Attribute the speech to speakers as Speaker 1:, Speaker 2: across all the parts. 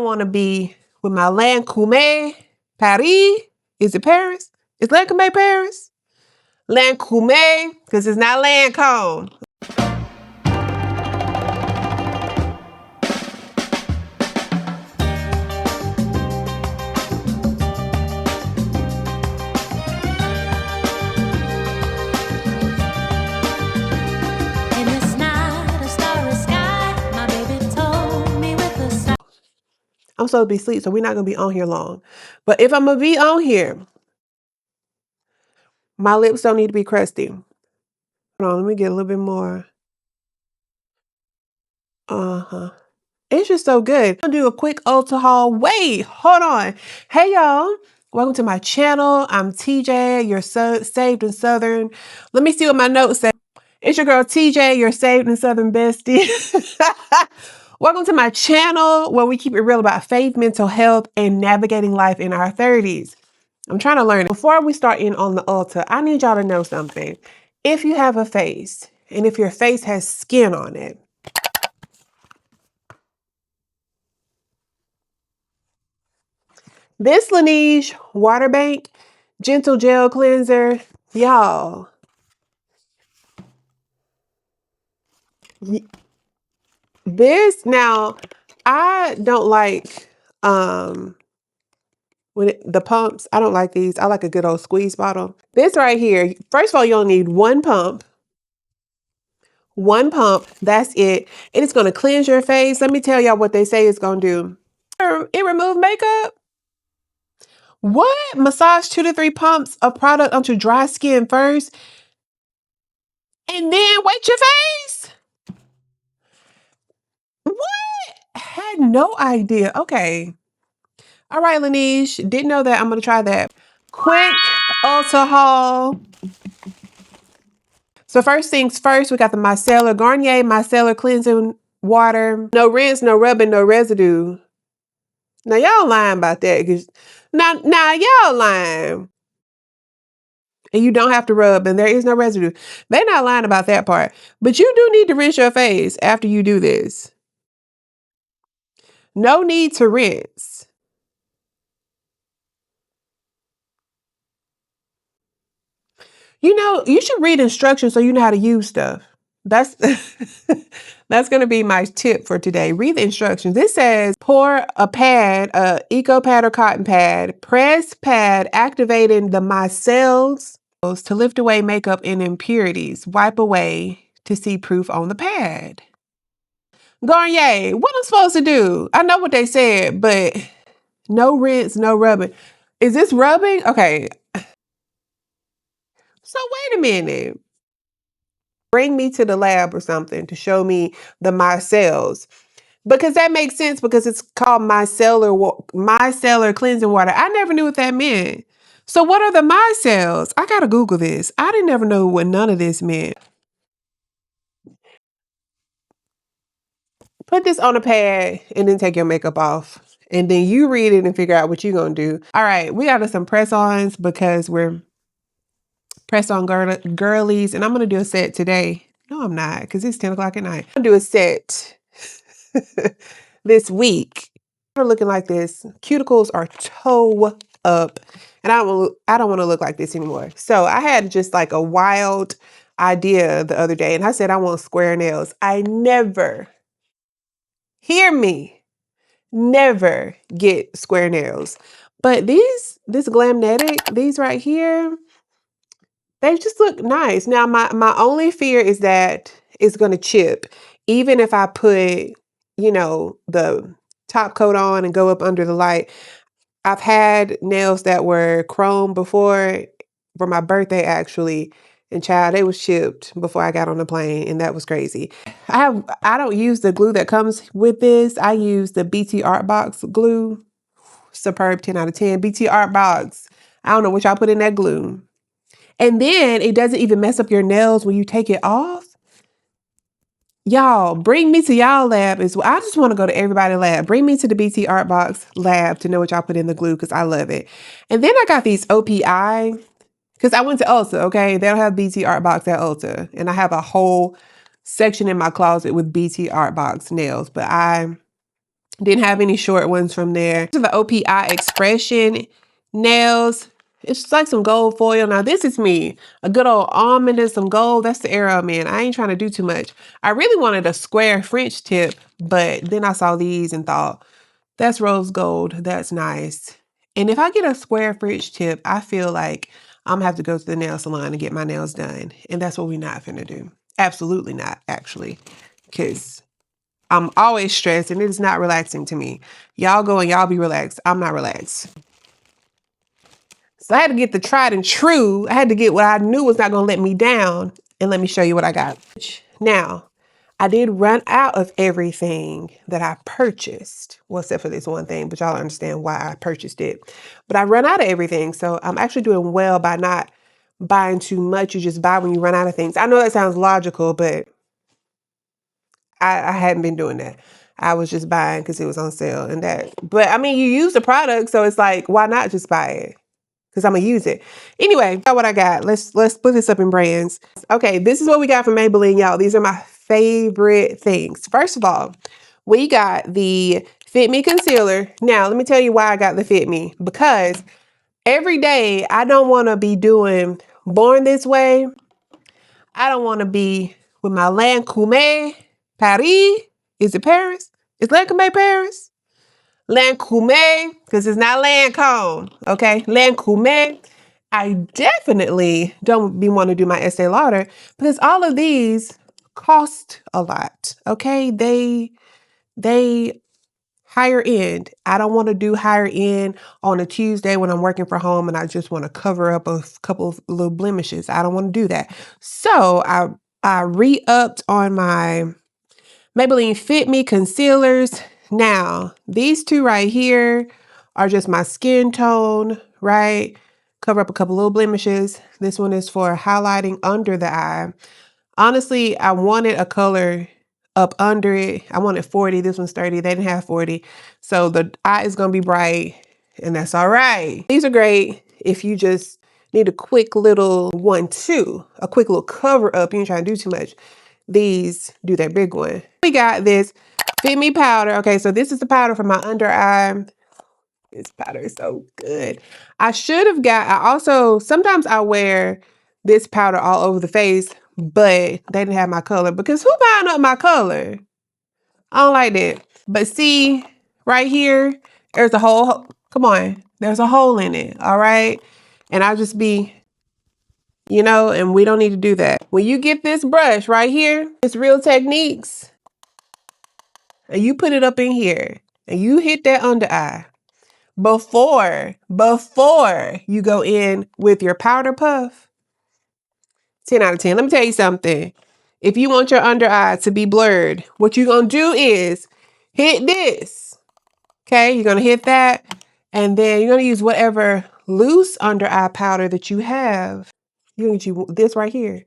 Speaker 1: want to be with my Lancôme Paris. Is it Paris? Is Lancôme Paris? Lancôme, because it's not Lancôme. I'm supposed to be asleep, so we're not going to be on here long. But if I'm going to be on here, my lips don't need to be crusty. Hold on, let me get a little bit more. It's just so good. I'm going to do a quick Ulta haul. Wait, hold on. Hey, y'all. Welcome to my channel. I'm TJ, your saved and southern. Let me see what my notes say. It's your girl TJ, your saved and southern bestie. Welcome to my channel where we keep it real about faith, mental health, and navigating life in our 30s. I'm trying to learn it. Before we start in on the Ulta, I need y'all to know something. If you have a face, and if your face has skin on it, this Laneige Water Bank Gentle Gel Cleanser, y'all. This, now, I don't like the pumps. I don't like these. I like a good old squeeze bottle. This right here, first of all, you only need one pump. One pump, that's it. And it's going to cleanse your face. Let me tell y'all what they say it's going to do. It removes makeup. What? Massage 2 to 3 pumps of product onto dry skin first. And then wet your face? What? Had no idea. Okay. All right, Laneige. Didn't know that. I'm going to try that. Quick Ulta haul. So first things first, we got the Garnier Micellar Cleansing Water. No rinse, no rubbing, no residue. Now, y'all lying about that. Cause now y'all lying. And you don't have to rub, and there is no residue. They're not lying about that part. But you do need to rinse your face after you do this. No need to rinse. You know, you should read instructions so you know how to use stuff. That's that's going to be my tip for today. Read the instructions. This says pour a pad, eco pad or cotton pad, press pad activating the micelles to lift away makeup and impurities. Wipe away to see proof on the pad. Garnier, what I'm supposed to do? I know what they said, but no rinse, no rubbing. Is this rubbing? Okay. So wait a minute. Bring me to the lab or something to show me the micelles. Because that makes sense because it's called micellar cleansing water. I never knew what that meant. So what are the micelles? I gotta Google this. I didn't ever know what none of this meant. Put this on a pad and then take your makeup off. And then you read it and figure out what you're gonna do. All right, we got some press-ons because we're press-on girlies. And I'm gonna do a set today. No, I'm not, because it's 10 o'clock at night. I'm gonna do a set this week. They're looking like this. Cuticles are toe up. And I don't want to look like this anymore. So I had just like a wild idea the other day. And I said, I want square nails. I never, hear me, never get square nails. But this Glamnetic, these right here, they just look nice. Now, my only fear is that it's going to chip. Even if I put, you know, the top coat on and go up under the light. I've had nails that were chrome before for my birthday, actually. And child, they was chipped before I got on the plane, and that was crazy. I don't use the glue that comes with this. I use the BT Art Box glue. Superb 10 out of 10. BT Art Box. I don't know what y'all put in that glue. And then it doesn't even mess up your nails when you take it off. Y'all, bring me to y'all lab as well. I just want to go to everybody's lab. Bring me to the BT Art Box lab to know what y'all put in the glue because I love it. And then I got these OPI because I went to Ulta, okay? They don't have BT Art Box at Ulta. And I have a whole section in my closet with BT Art Box nails. But I Didn't have any short ones from there. These are the OPI Expression nails. It's like some gold foil. Now this is me. A good old almond and some gold. That's the era I'm in. I ain't trying to do too much. I really wanted a square French tip, but then I saw these and thought, that's rose gold. That's nice. And if I get a square French tip, I feel like I'm gonna have to go to the nail salon and get my nails done. And that's what we're not finna do. Absolutely not, actually. Because I'm always stressed and it is not relaxing to me. Y'all go and y'all be relaxed. I'm not relaxed. So I had to get the tried and true. I had to get what I knew was not going to let me down. And let me show you what I got. Now, I did run out of everything that I purchased. Well, except for this one thing, but y'all understand why I purchased it. But I run out of everything. So I'm actually doing well by not buying too much. You just buy when you run out of things. I know that sounds logical, but I hadn't been doing that. I was just buying because it was on sale and that. But I mean, you use the product, so it's like, why not just buy it? Because I'm gonna use it. Anyway, what I got. Let's put this up in brands. Okay, this is what we got from Maybelline, y'all. These are my favorite things. First of all, we got the Fit Me Concealer. Now, let me tell you why I got the Fit Me. Because every day, I don't want to be doing Born This Way. I don't want to be with my Lancôme Paris. Is it Paris? Is Lancôme Paris? Lancôme, because it's not Lancôme, okay? Lancôme. I definitely don't want to do my Estee Lauder because all of these cost a lot, okay? They higher end. I don't want to do higher end on a Tuesday when I'm working from home and I just want to cover up a couple of little blemishes. I don't want to do that. So I re-upped on my Maybelline Fit Me concealers. Now, these two right here are just my skin tone, right? Cover up a couple little blemishes. This one is for highlighting under the eye. Honestly, I wanted a color up under it. I wanted 40. This one's 30. They didn't have 40. So the eye is going to be bright, and that's all right. These are great if you just need a quick little 1-2, a quick little cover up. You ain't trying to do too much. These do that big one. We got this Fit Me powder. Okay, so this is the powder for my under eye. This powder is so good. I sometimes I wear this powder all over the face, but they didn't have my color because who buying up my color? I don't like that. But see, right here, there's a hole. Come on, there's a hole in it, all right? And I'll just be, and we don't need to do that. When you get this brush right here, it's Real Techniques, and you put it up in here, and you hit that under eye before you go in with your powder puff. 10 out of 10. Let me tell you something. If you want your under eye to be blurred, what you're going to do is hit this. Okay, you're going to hit that, and then you're going to use whatever loose under eye powder that you have. You're going to use this right here.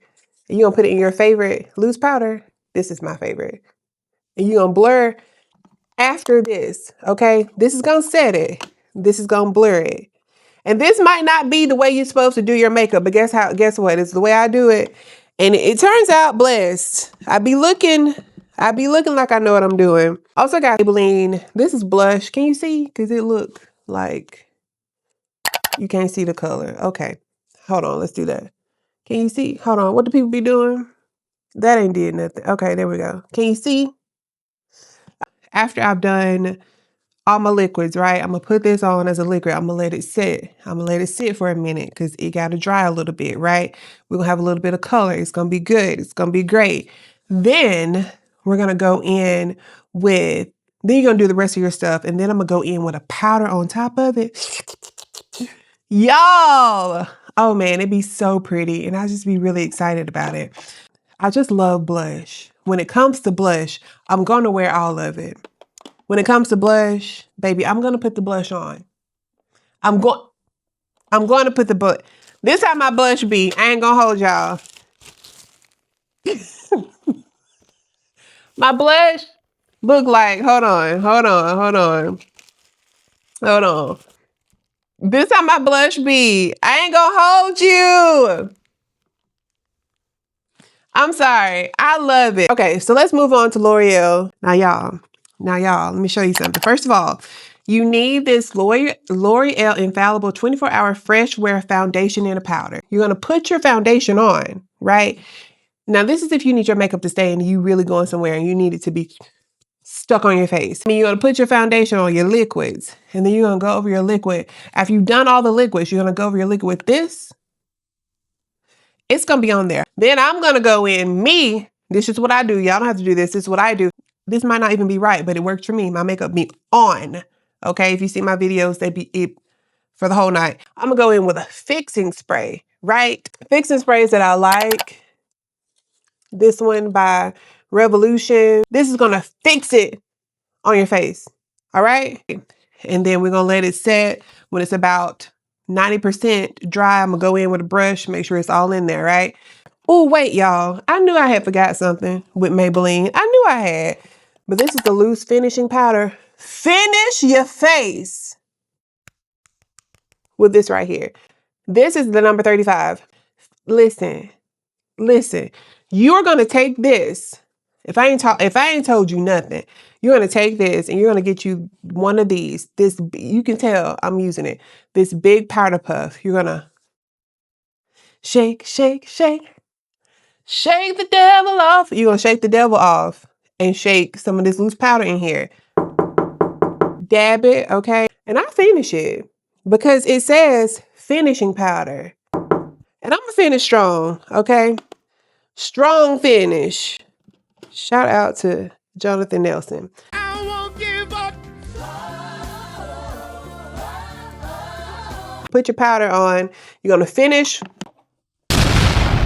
Speaker 1: And you're going to put it in your favorite loose powder. This is my favorite. And you're going to blur after this, okay? This is going to set it. This is going to blur it. And this might not be the way you're supposed to do your makeup, but guess what? It's the way I do it. And it turns out blessed. I be looking like I know what I'm doing. Also got Maybelline. This is blush. Can you see? Because it look like you can't see the color. Okay. Hold on. Let's do that. Can you see? Hold on. What do people be doing? That ain't did nothing. Okay, there we go. Can you see? After I've done all my liquids, right? I'm gonna put this on as a liquid. I'm gonna let it sit. I'm gonna let it sit for a minute because it gotta dry a little bit, right? We're gonna have a little bit of color. It's gonna be good. It's gonna be great. Then we're gonna go in with, then you're gonna do the rest of your stuff. And then I'm gonna go in with a powder on top of it. Y'all, oh man, it'd be so pretty. And I just be really excited about it. I just love blush. When it comes to blush, I'm gonna wear all of it. When it comes to blush, baby, I'm going to put the blush on. I'm going to put the blush. This how my blush be. I ain't going to hold y'all. My blush look like, hold on. This how my blush be. I ain't going to hold you. I'm sorry. I love it. Okay, so let's move on to L'Oreal. Now, y'all, Now, y'all, let me show you something. First of all, you need this L'Oreal Infallible 24-Hour Fresh Wear Foundation in a powder. You're going to put your foundation on, right? Now, this is if you need your makeup to stay and you really going somewhere and you need it to be stuck on your face. I mean, you're going to put your foundation on your liquids, and then you're going to go over your liquid. After you've done all the liquids, you're going to go over your liquid with this. It's going to be on there. Then I'm going to go in this is what I do. Y'all don't have to do this. This is what I do. This might not even be right, but it works for me. My makeup be on. Okay. If you see my videos, they be it for the whole night. I'm going to go in with a fixing spray, right? Fixing sprays that I like. This one by Revolution. This is going to fix it on your face. All right. And then we're going to let it set. When it's about 90% dry, I'm going to go in with a brush, make sure it's all in there, right? Oh, wait, y'all. I knew I had forgot something with Maybelline. I knew I had. But this is the loose finishing powder. Finish your face with this right here. This is the number 35. Listen. You're going to take this. If I ain't told you nothing, you're going to take this and you're going to get you one of these. You can tell I'm using it. This big powder puff. You're going to shake, shake, shake. Shake the devil off. You're going to shake the devil off and shake some of this loose powder in here. Dab it, okay? And I finish it because it says finishing powder. And I'm going to finish strong, okay? Strong finish. Shout out to Jonathan Nelson. I won't give up. Put your powder on. You're going to finish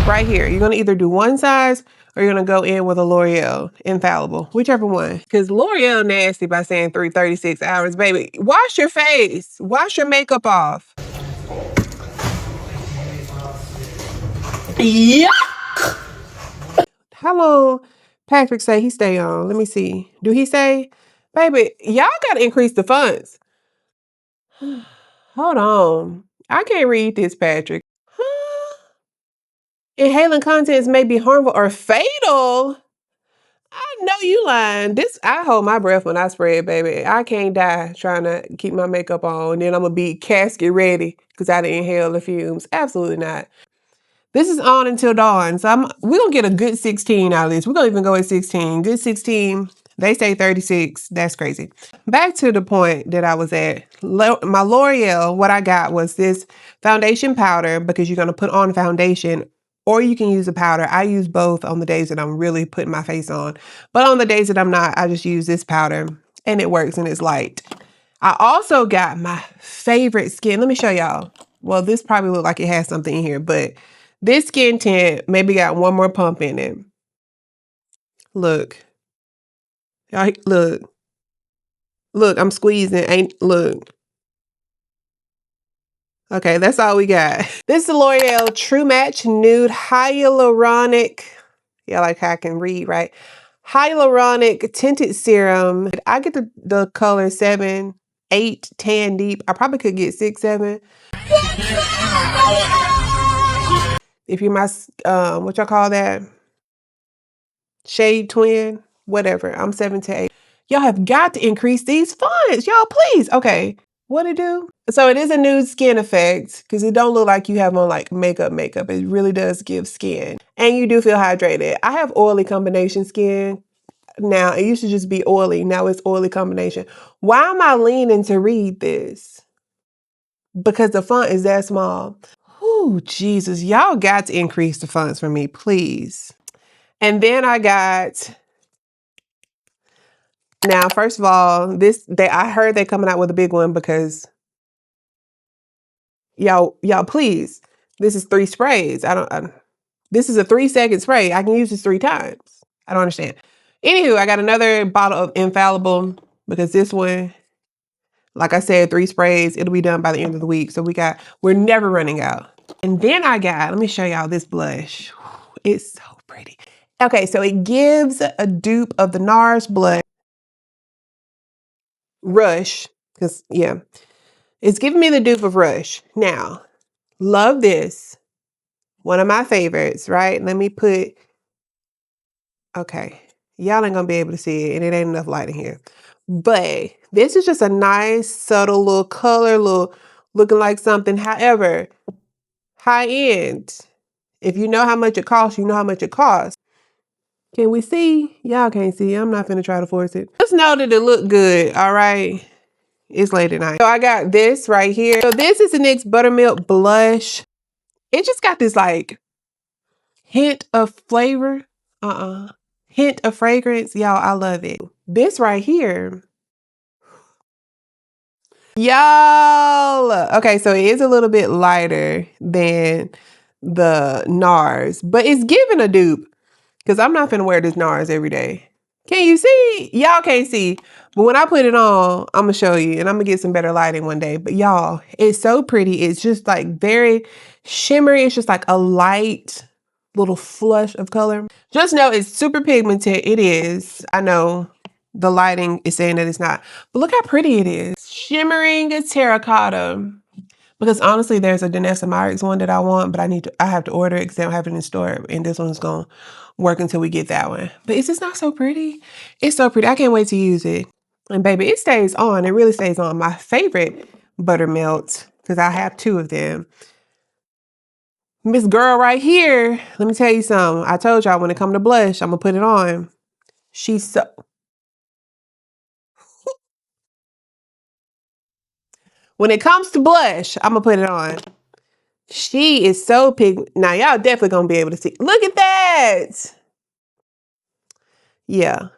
Speaker 1: right here. You're going to either do one size or you're going to go in with a L'Oreal Infallible, whichever one. Because L'Oreal nasty by saying 36 hours, baby. Wash your face. Wash your makeup off. Yeah. How long Patrick say he stay on? Let me see. Do he say, baby, y'all got to increase the funds. Hold on. I can't read this, Patrick. Inhaling contents may be harmful or fatal. I know you lying. I hold my breath when I spray it, baby. I can't die trying to keep my makeup on. Then I'm going to be casket ready because I didn't inhale the fumes. Absolutely not. This is on until dawn. So we're going to get a good 16 out of this. We're going to even go at 16. Good 16. They say 36. That's crazy. Back to the point that I was at. My L'Oreal, what I got was this foundation powder because you're going to put on foundation or you can use a powder. I use both on the days that I'm really putting my face on. But on the days that I'm not, I just use this powder and it works and it's light. I also got my favorite skin. Let me show y'all. Well, this probably look like it has something in here, but this skin tint maybe got one more pump in it. Look. Y'all, look. Look, I'm squeezing. Look. Okay, that's all we got. This is the L'Oreal True Match Nude Hyaluronic. Yeah, like I can read, right? Hyaluronic Tinted Serum. I get the color 7, 8, tan deep. I probably could get 6, 7. If you're my, what y'all call that? Shade twin, whatever. I'm 7 to 8. Y'all have got to increase these fonts. Y'all, please. Okay. What it do? So it is a nude skin effect because it don't look like you have on like makeup. It really does give skin. And you do feel hydrated. I have oily combination skin. Now, it used to just be oily. Now it's oily combination. Why am I leaning to read this? Because the font is that small. Oh, Jesus. Y'all got to increase the fonts for me, please. And then I got... Now, first of all, I heard they're coming out with a big one because y'all, please, this is 3 sprays. This is a 3-second spray. I can use this 3 times. I don't understand. Anywho, I got another bottle of Infallible because this one, like I said, 3 sprays. It'll be done by the end of the week. So we're never running out. And then let me show y'all this blush. It's so pretty. Okay, so it gives a dupe of the NARS blush. Rush, because yeah, it's giving me the dupe of Rush. Now, love this. One of my favorites, right? Let me put, okay. Y'all ain't gonna be able to see it, and it ain't enough light in here. But this is just a nice, subtle little color, looking like something. However, high end. If you know how much it costs, you know how much it costs. Can we see? Y'all can't see. I'm not finna try to force it. Just know that it look good, all right? It's late at night. So I got this right here. So this is the NYX Buttermilk Blush. It just got this like hint of flavor. Hint of fragrance. Y'all, I love it. This right here. Y'all. Okay, so it is a little bit lighter than the NARS, but it's giving a dupe. Because I'm not finna wear this NARS every day. Can you see? Y'all can't see. But when I put it on, I'm going to show you. And I'm going to get some better lighting one day. But y'all, it's so pretty. It's just like very shimmery. It's just like a light little flush of color. Just know it's super pigmented. It is. I know the lighting is saying that it's not. But look how pretty it is. Shimmering terracotta. Because honestly, there's a Danessa Myricks one that I want, but I have to order it because they don't have it in store. And this one's going to work until we get that one. But it's just not so pretty. It's so pretty. I can't wait to use it. And baby, it stays on. It really stays on. My favorite buttermilk, because I have 2 of them. Miss Girl right here, let me tell you something. I told y'all when it come to blush, I'm going to put it on. She's so... When it comes to blush, I'm going to put it on. She is so pigmented. Now, y'all definitely going to be able to see. Look at that. Yeah.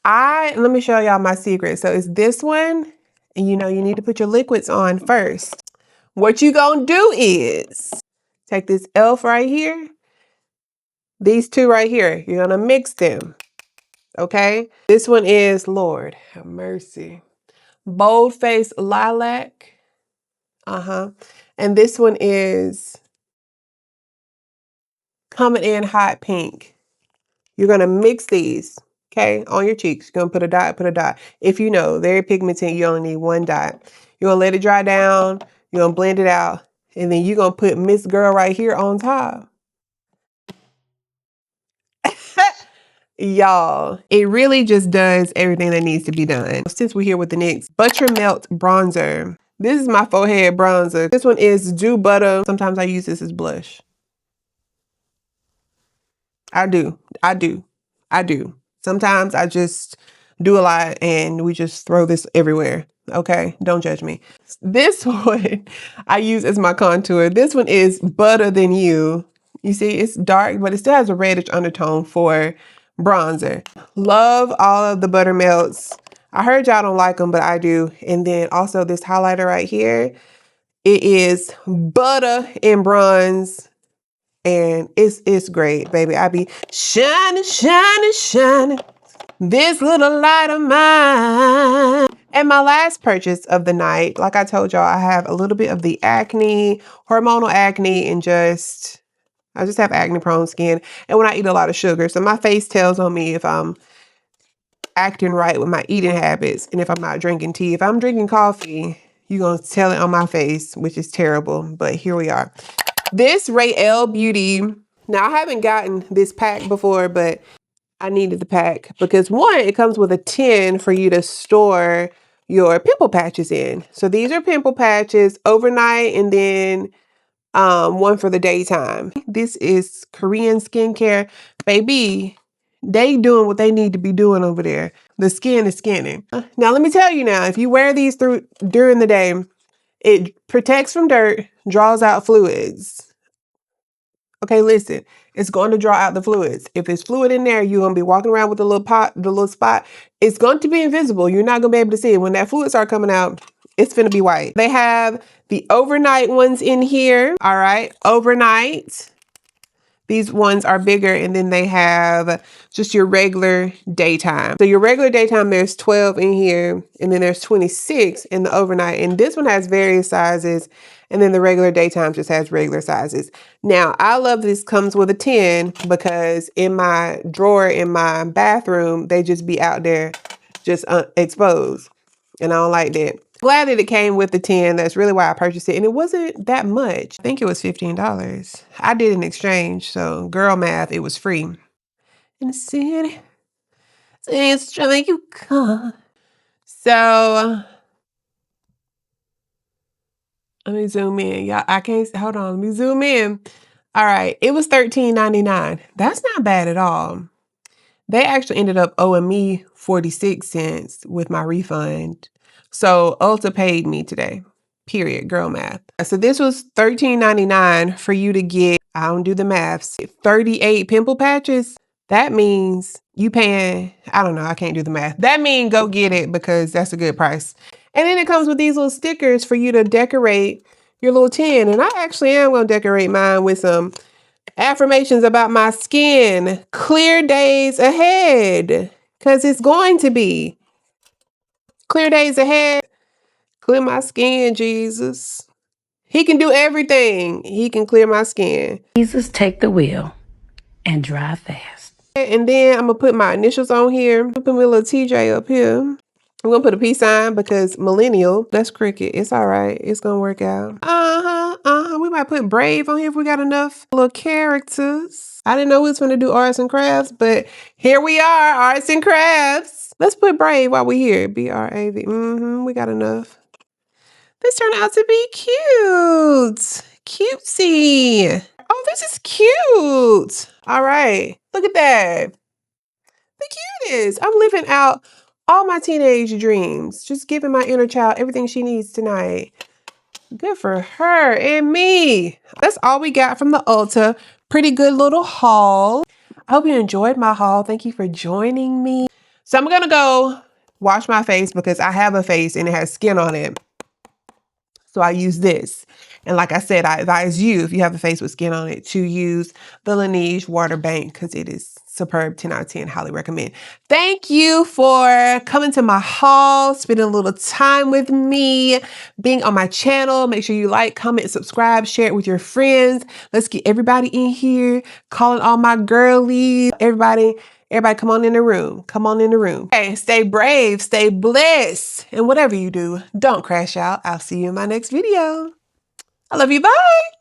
Speaker 1: Let me show y'all my secret. So it's this one, and you know you need to put your liquids on first. What you gonna do is take this e.l.f. right here, these 2 right here. You're gonna mix them, okay? This one is, Lord have mercy, Bold Face Lilac. And this one is Coming In Hot Pink. You're gonna mix these. Okay, on your cheeks. You're gonna put a dot. If you know, very pigmented, you only need 1 dot. You're gonna let it dry down. You're gonna blend it out. And then you're gonna put Miss Girl right here on top. Y'all, it really just does everything that needs to be done. Since we're here with the NYX Buttermilk Bronzer. This is my forehead bronzer. This one is Dew Butter. Sometimes I use this as blush. I do. Sometimes I just do a lot and we just throw this everywhere. Okay, don't judge me. This one I use as my contour. This one is Butter Than You. You see, it's dark, but it still has a reddish undertone for bronzer. Love all of the buttermilks. I heard y'all don't like them, but I do. And then also this highlighter right here. It is Butter in Bronze. And it's great, baby. I be shining, shining, shining. This little light of mine. And my last purchase of the night, like I told y'all, I have a little bit of the acne, hormonal acne, and I just have acne prone skin. And when I eat a lot of sugar, so my face tells on me if I'm acting right with my eating habits and if I'm not drinking tea. If I'm drinking coffee, you're going to tell it on my face, which is terrible. But here we are. This Rael Beauty. Now, I haven't gotten this pack before, but I needed the pack because 1, it comes with a tin for you to store your pimple patches in. So these are pimple patches overnight and then 1 for the daytime. This is Korean skincare. Baby, they doing what they need to be doing over there. The skin is skinning. Now, let me tell you now, if you wear these during the day, it protects from dirt, draws out fluids. Okay, listen, it's going to draw out the fluids. If there's fluid in there, you're going to be walking around with the little spot. It's going to be invisible. You're not going to be able to see it. When that fluid starts coming out, it's going to be white. They have the overnight ones in here. All right, overnight. These ones are bigger, and then they have just your regular daytime. So your regular daytime, there's 12 in here, and then there's 26 in the overnight. And this one has various sizes, and then the regular daytime just has regular sizes. Now, I love this comes with a tin because in my drawer in my bathroom, they just be out there just exposed, and I don't like that. Glad that it came with the tin. That's really why I purchased it. And it wasn't that much. I think it was $15. I did an exchange. So girl math, it was free. in the city. It's trying to make you come. So let me zoom in. Y'all, I can't hold on. Let me zoom in. All right. It was $13.99. That's not bad at all. They actually ended up owing me 46 cents with my refund. So Ulta paid me today. Period. Girl math. So this was $13.99 for you to get, I don't do the maths, 38 pimple patches. That means you paying, I don't know, I can't do the math. That means go get it because that's a good price. And then it comes with these little stickers for you to decorate your little tin. And I actually am going to decorate mine with some affirmations about my skin. Clear days ahead. Because it's going to be. Clear days ahead. Clear my skin, Jesus. He can do everything. He can clear my skin.
Speaker 2: Jesus, take the wheel and drive fast.
Speaker 1: And then I'm going to put my initials on here. I'm going to put my little TJ up here. I'm going to put a peace sign because millennial, that's cricket. It's all right. It's going to work out. We might put brave on here if we got enough little characters. I didn't know we was going to do arts and crafts, but here we are, arts and crafts. Let's put brave while we're here. B-R-A-V. We got enough. This turned out to be cute. Cutesy. Oh, this is cute. All right. Look at that. The cutest. I'm living out all my teenage dreams. Just giving my inner child everything she needs tonight. Good for her and me. That's all we got from the Ulta. Pretty good little haul. I hope you enjoyed my haul. Thank you for joining me. So I'm going to go wash my face because I have a face and it has skin on it. So I use this. And like I said, I advise you, if you have a face with skin on it, to use the Laneige Water Bank because it is superb. 10 out of 10. Highly recommend. Thank you for coming to my haul, spending a little time with me, being on my channel. Make sure you like, comment, subscribe, share it with your friends. Let's get everybody in here, calling all my girlies. Everybody come on in the room. Come on in the room. Okay, stay brave, stay blessed. And whatever you do, don't crash out. I'll see you in my next video. I love you. Bye.